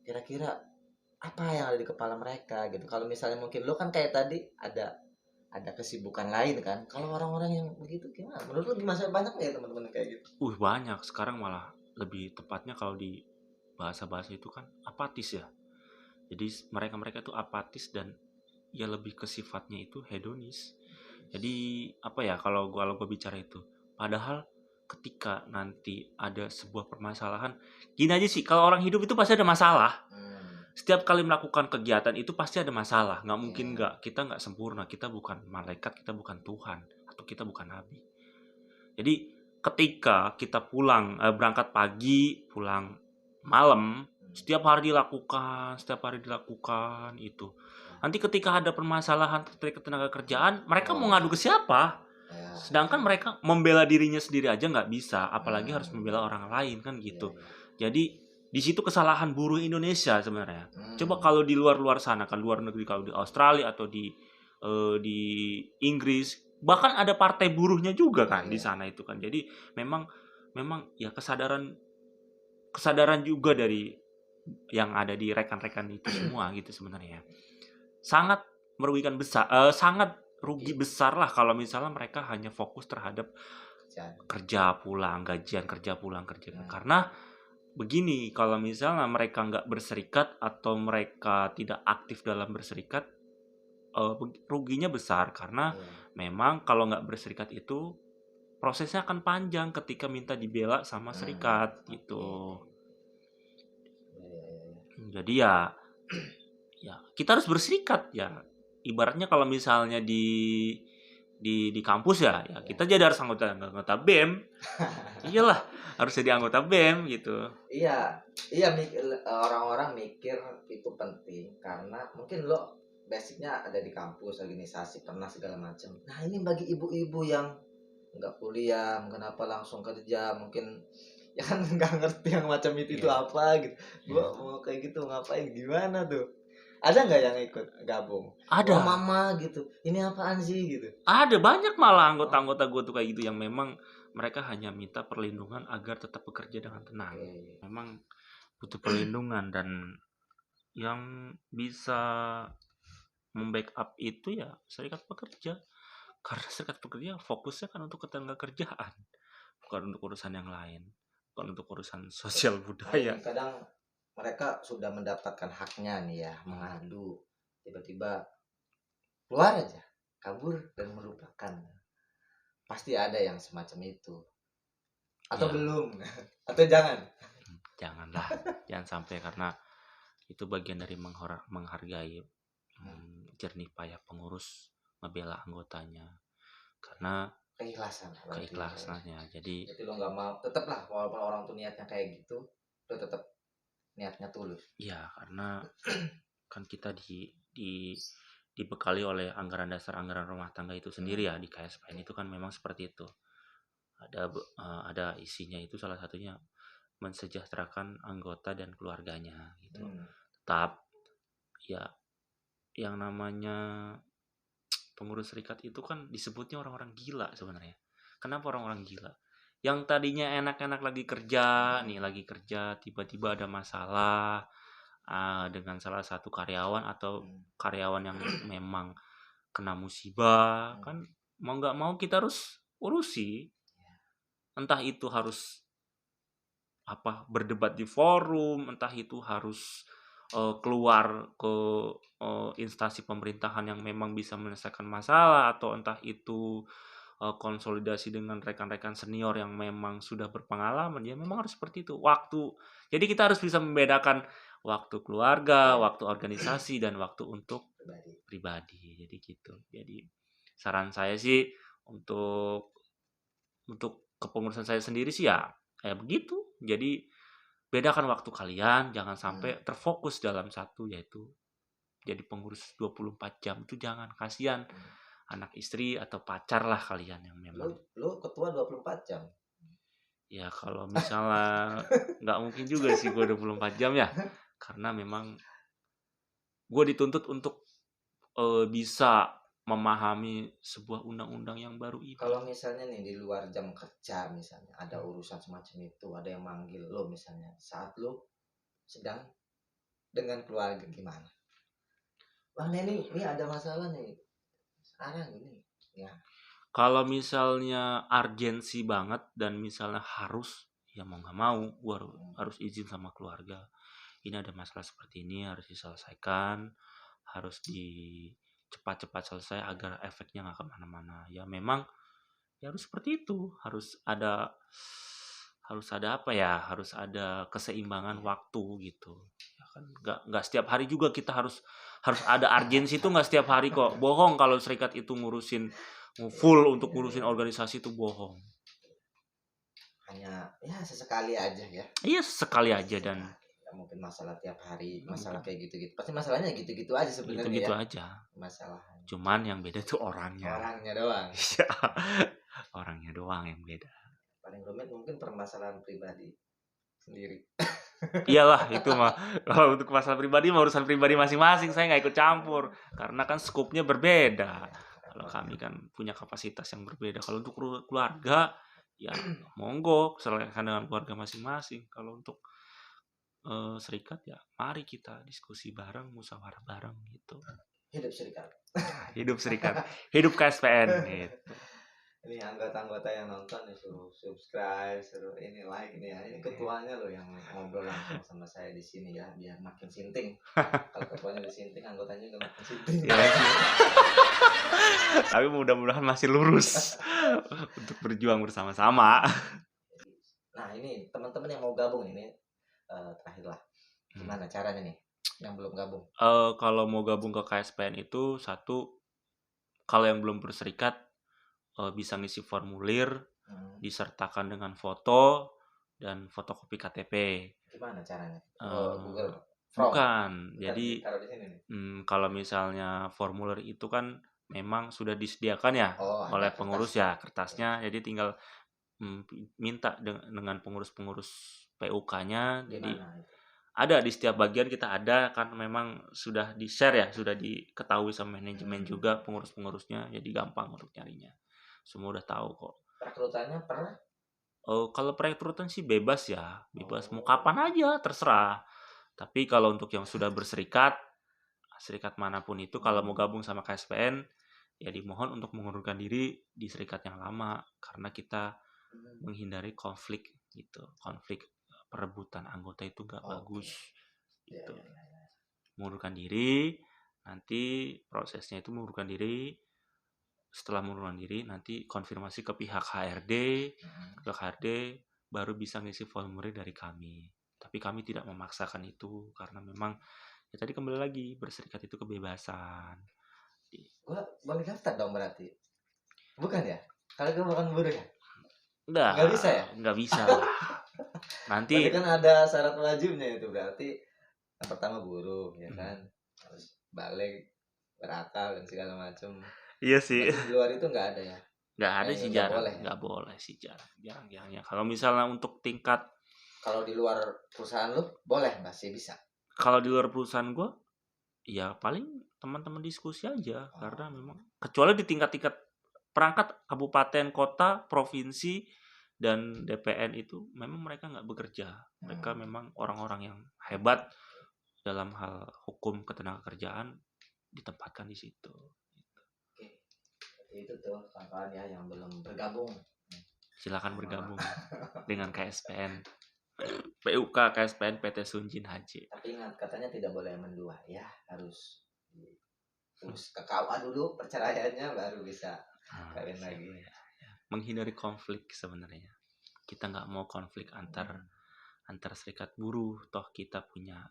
[SPEAKER 2] Kira-kira apa yang ada di kepala mereka gitu? Kalau misalnya mungkin lo kan kayak tadi ada kesibukan lain kan. Kalau orang-orang yang begitu gimana? Menurut lo gimana? Banyak nggak ya teman-teman kayak gitu?
[SPEAKER 3] Banyak. Sekarang malah lebih tepatnya kalau di bahasa-bahasa itu kan apatis ya. Jadi mereka itu apatis dan ya lebih ke sifatnya itu hedonis. Jadi apa ya, kalau gue bicara itu, padahal ketika nanti ada sebuah permasalahan, gini aja sih, kalau orang hidup itu pasti ada masalah. Setiap kali melakukan kegiatan itu pasti ada masalah. Nggak mungkin nggak. Kita nggak sempurna. Kita bukan malaikat, kita bukan Tuhan, atau kita bukan nabi. Jadi ketika kita berangkat pagi, pulang malam, setiap hari dilakukan itu. Nanti ketika ada permasalahan terkait tenaga kerjaan, mereka mau ngadu ke siapa? Sedangkan mereka membela dirinya sendiri aja nggak bisa, apalagi harus membela orang lain kan gitu. Jadi di situ kesalahan buruh Indonesia sebenarnya. Coba kalau di luar sana kan, luar negeri, kalau di Australia atau di Inggris, bahkan ada partai buruhnya juga kan di sana itu kan. Jadi memang ya kesadaran juga dari yang ada di rekan-rekan itu semua gitu sebenarnya. Sangat merugikan sangat rugi besar lah kalau misalnya mereka hanya fokus terhadap kerja pulang, gajian, kerja pulang. Karena begini, kalau misalnya mereka nggak berserikat atau mereka tidak aktif dalam berserikat, ruginya besar. Karena memang kalau nggak berserikat itu prosesnya akan panjang ketika minta dibela sama serikat gitu. Jadi ya kita harus berserikat ya. Ibaratnya kalau misalnya di kampus ya kita jadi harus anggota BEM. Iyalah, harus jadi anggota BEM gitu.
[SPEAKER 2] Iya, orang-orang mikir itu penting karena mungkin lo basicnya ada di kampus, organisasi, pernah segala macam. Nah ini bagi ibu-ibu yang nggak kuliah, kenapa langsung kerja, mungkin ya kan nggak ngerti yang macam itu
[SPEAKER 3] Iya.
[SPEAKER 2] apa gitu. Gua
[SPEAKER 3] Iya.
[SPEAKER 2] mau kayak gitu ngapain, gimana tuh? Ada nggak yang ikut gabung? Wah
[SPEAKER 3] Ada.
[SPEAKER 2] mama gitu, ini apaan sih gitu?
[SPEAKER 3] Ada banyak malah
[SPEAKER 2] Oh,
[SPEAKER 3] anggota-anggota gue tuh kayak gitu yang memang mereka hanya minta perlindungan agar tetap bekerja dengan tenang.
[SPEAKER 2] oke.
[SPEAKER 3] Memang butuh perlindungan dan yang bisa membackup itu ya serikat pekerja. Karena serikat pekerja fokusnya kan untuk ketenaga kerjaan, bukan untuk urusan yang lain, bukan untuk urusan sosial
[SPEAKER 2] Nah
[SPEAKER 3] budaya.
[SPEAKER 2] ini kadang mereka sudah mendapatkan haknya nih ya, mengadu, tiba-tiba keluar aja, kabur dan melupakan. Pasti ada yang semacam itu. Atau
[SPEAKER 3] Ya,
[SPEAKER 2] belum, atau jangan.
[SPEAKER 3] janganlah, jangan sampai karena itu bagian dari menghargai jernih payah pengurus ngebela anggotanya karena
[SPEAKER 2] Keikhlasan berarti.
[SPEAKER 3] keikhlasannya. Jadi
[SPEAKER 2] Jadi lo nggak mau, tetap lah walaupun orang tuh niatnya kayak gitu, lo tetap niatnya tulus.
[SPEAKER 3] ya karena kan kita dibekali oleh anggaran dasar anggaran rumah tangga itu sendiri ya di KSPN itu kan memang seperti itu. Ada isinya itu salah satunya mensejahterakan anggota dan keluarganya gitu. Tetap ya yang namanya pengurus serikat itu kan disebutnya orang-orang gila sebenarnya. Kenapa orang-orang gila? Yang tadinya enak-enak lagi kerja, lagi kerja tiba-tiba ada masalah dengan salah satu karyawan atau karyawan yang memang kena musibah, kan mau nggak mau kita harus urusi. Entah itu harus berdebat di forum, entah itu harus keluar ke instansi pemerintahan yang memang bisa menyelesaikan masalah, atau entah itu konsolidasi dengan rekan-rekan senior yang memang sudah berpengalaman. Ya memang harus seperti itu. Jadi kita harus bisa membedakan waktu keluarga, waktu organisasi, dan waktu untuk pribadi. Jadi gitu. Jadi saran saya sih untuk kepengurusan saya sendiri sih ya kayak begitu. Jadi bedakan waktu kalian, jangan sampai terfokus dalam satu, yaitu jadi pengurus 24 jam itu jangan, kasihan anak istri atau pacar lah kalian yang memang.
[SPEAKER 2] Lo ketua 24 jam.
[SPEAKER 3] Ya kalau misalnya nggak mungkin juga sih gue 24 jam ya, karena memang gue dituntut untuk bisa memahami sebuah undang-undang yang baru ini.
[SPEAKER 2] Kalau misalnya nih di luar jam kerja misalnya ada urusan semacam itu, ada yang manggil lo misalnya saat lo sedang dengan keluarga, gimana? Bang Neni, ini ada masalah nih sekarang ini. Ya.
[SPEAKER 3] Kalau misalnya urgensi banget dan misalnya harus, ya mau nggak mau gue harus izin sama keluarga. Ini ada masalah seperti ini harus diselesaikan, harus cepat-cepat selesai agar efeknya nggak kemana-mana. Ya memang ya harus seperti itu, harus ada apa ya, harus ada keseimbangan waktu gitu. Ya kan nggak setiap hari juga kita harus ada urgensi, itu nggak setiap hari kok. Bohong kalau serikat itu ngurusin full untuk ngurusin organisasi, itu bohong.
[SPEAKER 2] Hanya ya sesekali aja ya.
[SPEAKER 3] Iya sekali aja, dan
[SPEAKER 2] ya, mungkin masalah tiap hari, masalah kayak gitu-gitu. Pasti masalahnya gitu-gitu aja sebenarnya.
[SPEAKER 3] Gitu-gitu
[SPEAKER 2] ya.
[SPEAKER 3] aja.
[SPEAKER 2] Masalahnya.
[SPEAKER 3] Cuman yang beda tuh orangnya.
[SPEAKER 2] Orangnya doang.
[SPEAKER 3] Iya. Orangnya doang yang beda.
[SPEAKER 2] Paling rumit mungkin permasalahan pribadi sendiri.
[SPEAKER 3] Iyalah itu mah, kalau untuk masalah pribadi mah urusan pribadi masing-masing, saya nggak ikut campur karena kan skupnya berbeda. Kalau kami kan punya kapasitas yang berbeda. Kalau untuk keluarga ya monggo selesaikan dengan keluarga masing-masing. Kalau untuk serikat ya mari kita diskusi bareng, musyawarah bareng gitu.
[SPEAKER 2] Hidup serikat.
[SPEAKER 3] Hidup serikat, hidup KSPN gitu.
[SPEAKER 2] Ini anggota-anggota yang nonton nih suruh subscribe, suruh ini like ini ya. Ini ketuanya loh yang ngobrol langsung sama saya di sini ya, biar makin sinting. Kalau ketuanya disinting, anggotanya juga makin sinting.
[SPEAKER 3] Ya, tapi mudah-mudahan masih lurus untuk berjuang bersama-sama.
[SPEAKER 2] Nah ini teman-teman yang mau gabung ini terakhir lah. Gimana caranya nih yang belum gabung?
[SPEAKER 3] Kalau mau gabung ke KSPN itu satu, kalau yang belum berserikat bisa ngisi formulir, disertakan dengan foto dan fotokopi KTP.
[SPEAKER 2] Gimana caranya? Google. From.
[SPEAKER 3] Bukan.
[SPEAKER 2] Bukan
[SPEAKER 3] Jadi
[SPEAKER 2] ditaruh di sini nih.
[SPEAKER 3] kalau misalnya formulir itu kan memang sudah disediakan ya
[SPEAKER 2] Oh, ada
[SPEAKER 3] oleh pengurus
[SPEAKER 2] kertasnya.
[SPEAKER 3] ya kertasnya. Jadi tinggal minta dengan pengurus-pengurus PUK-nya.
[SPEAKER 2] Di
[SPEAKER 3] Jadi
[SPEAKER 2] mana itu?
[SPEAKER 3] ada di setiap bagian kita ada kan memang sudah di-share ya, sudah diketahui sama manajemen juga pengurus-pengurusnya. Jadi gampang untuk nyarinya. Semua udah tahu kok.
[SPEAKER 2] Rekrutannya pernah?
[SPEAKER 3] Kalau perekrutan sih bebas ya, bebas mau
[SPEAKER 2] Oh.
[SPEAKER 3] kapan aja terserah. Tapi kalau untuk yang sudah berserikat, serikat manapun itu kalau mau gabung sama KSPN ya dimohon untuk mengundurkan diri di serikat yang lama karena kita menghindari konflik gitu. Konflik perebutan anggota itu nggak
[SPEAKER 2] Oke.
[SPEAKER 3] bagus
[SPEAKER 2] Ya,
[SPEAKER 3] gitu.
[SPEAKER 2] ya, ya.
[SPEAKER 3] Mengundurkan diri, nanti prosesnya itu mengundurkan diri. Setelah mengundurkan diri nanti konfirmasi ke pihak HRD, ke HRD baru bisa ngisi formulir dari kami. Tapi kami tidak memaksakan itu karena memang ya tadi kembali lagi berserikat itu kebebasan.
[SPEAKER 2] Gua boleh daftar dong berarti. Bukan ya? Kalau gue bukan buruh ya?
[SPEAKER 3] Enggak,
[SPEAKER 2] Nggak bisa ya?
[SPEAKER 3] Nggak bisa lah.
[SPEAKER 2] Berarti
[SPEAKER 3] Nanti
[SPEAKER 2] kan ada syarat wajibnya itu, berarti yang pertama buruh ya kan, harus balik, berakal dan segala macam.
[SPEAKER 3] iya sih.
[SPEAKER 2] Berarti di luar itu nggak ada ya?
[SPEAKER 3] Nggak ada sih
[SPEAKER 2] Nggak
[SPEAKER 3] jarang,
[SPEAKER 2] boleh ya?
[SPEAKER 3] nggak boleh sih jarang ya. Kalau misalnya untuk tingkat,
[SPEAKER 2] Kalau di luar perusahaan lu boleh masih bisa.
[SPEAKER 3] kalau di luar perusahaan gue, ya paling teman-teman diskusi aja karena memang kecuali di tingkat-tingkat perangkat kabupaten, kota, provinsi dan DPN itu memang mereka nggak bekerja. Mereka memang orang-orang yang hebat dalam hal hukum ketenagakerjaan ditempatkan di situ.
[SPEAKER 2] Oke. Itu tuh kawan-kawan ya yang belum bergabung.
[SPEAKER 3] Silakan bergabung dengan KSPN. PUK KSPN PT Sunjin Haji.
[SPEAKER 2] Tapi ingat katanya tidak boleh mendua ya, harus terus ke KUA dulu perceraiannya baru bisa kawin lagi.
[SPEAKER 3] Ya. Menghindari konflik sebenarnya. Kita nggak mau konflik antar serikat buruh. Toh kita punya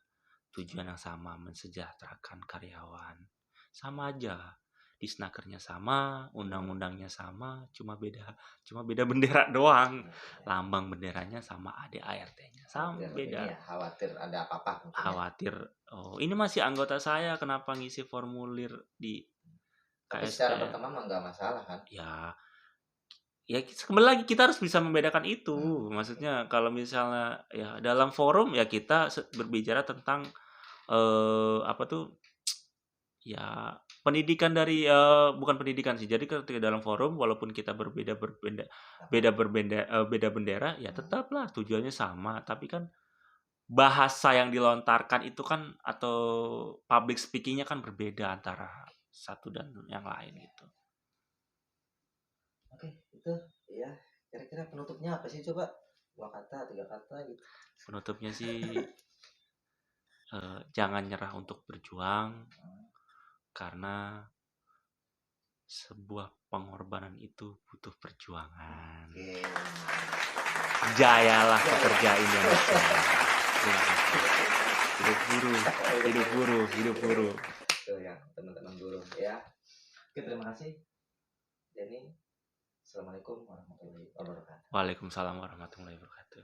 [SPEAKER 3] tujuan yang sama, mensejahterakan karyawan. Sama aja. Disnakernya sama, undang-undangnya sama, cuma beda bendera doang. Lambang benderanya sama ADART-nya sama beda.
[SPEAKER 2] Ini ya, khawatir ada apa-apa mungkin ya.
[SPEAKER 3] Khawatir, oh ini masih anggota saya kenapa ngisi formulir di
[SPEAKER 2] Tapi secara
[SPEAKER 3] KSPN?
[SPEAKER 2] berteman mah nggak masalah kan?
[SPEAKER 3] Ya kembali lagi kita harus bisa membedakan itu. Maksudnya kalau misalnya ya dalam forum ya kita berbicara tentang apa tuh ya pendidikan dari bukan pendidikan sih. Jadi ketika dalam forum walaupun kita beda bendera ya tetaplah tujuannya sama. Tapi kan bahasa yang dilontarkan itu kan atau public speakingnya kan berbeda antara satu dan yang lain gitu.
[SPEAKER 2] Oke, itu ya. Kira-kira penutupnya apa sih, coba? 2 kata, 3 kata gitu.
[SPEAKER 3] Penutupnya sih jangan nyerah untuk berjuang karena sebuah pengorbanan itu butuh perjuangan.
[SPEAKER 2] Oke.
[SPEAKER 3] Jayalah pekerja Indonesia. Terima kasih. Hidup buruh.
[SPEAKER 2] Tuh ya, teman-teman buruh ya. Oke, terima kasih. Denny. Assalamualaikum warahmatullahi wabarakatuh.
[SPEAKER 3] Waalaikumsalam warahmatullahi wabarakatuh.